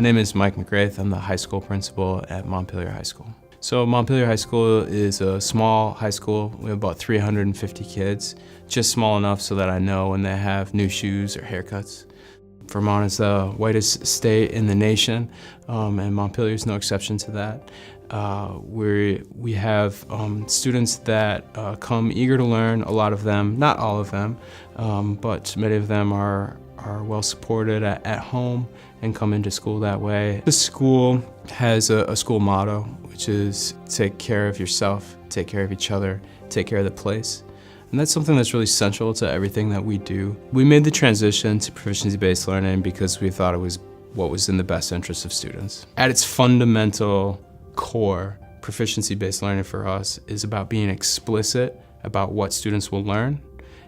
My name is Mike McRaith. I'm the high school principal at Montpelier High School. So Montpelier High School is a small high school. We have about 350 kids, just small enough so that I know when they have new shoes or haircuts. Vermont is the whitest state in the nation, and Montpelier is no exception to that. We have students that come eager to learn, a lot of them, not all of them, but many of them are well supported at home and come into school that way. The school has a school motto, which is take care of yourself, take care of each other, take care of the place. And that's something that's really central to everything that we do. We made the transition to proficiency-based learning because we thought it was what was in the best interest of students. At its fundamental core, proficiency-based learning for us is about being explicit about what students will learn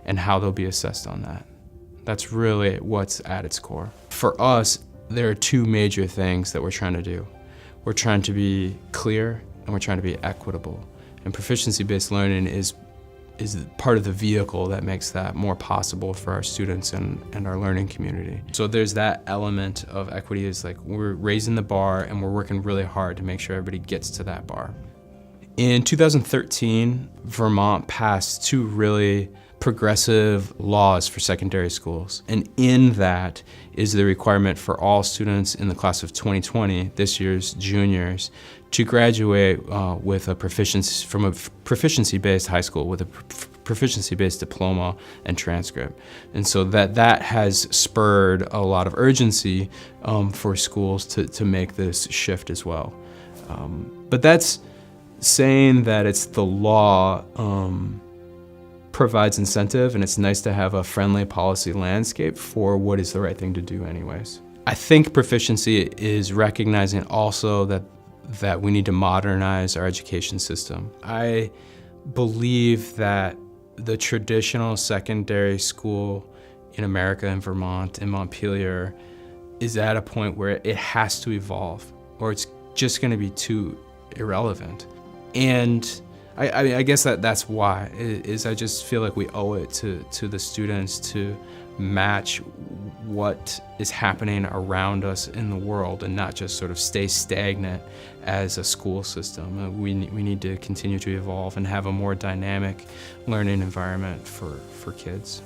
and how they'll be assessed on that. That's really what's at its core. For us, there are two major things that we're trying to do. We're trying to be clear and we're trying to be equitable. And proficiency-based learning is part of the vehicle that makes that more possible for our students and our learning community. So there's that element of equity, is like we're raising the bar and we're working really hard to make sure everybody gets to that bar. In 2013, Vermont passed two really progressive laws for secondary schools. And in that is the requirement for all students in the class of 2020, this year's juniors, to graduate with a from a proficiency-based high school with a proficiency-based diploma and transcript. And so that has spurred a lot of urgency for schools to make this shift as well. But that's saying that it's the law provides incentive, and it's nice to have a friendly policy landscape for what is the right thing to do anyways. I think proficiency is recognizing also that we need to modernize our education system. I believe that the traditional secondary school in America, in Vermont, in Montpelier, is at a point where it has to evolve, or it's just going to be too irrelevant. And I guess that's why, is I just feel like we owe it to the students to match what is happening around us in the world and not just sort of stay stagnant as a school system. We need to continue to evolve and have a more dynamic learning environment for kids.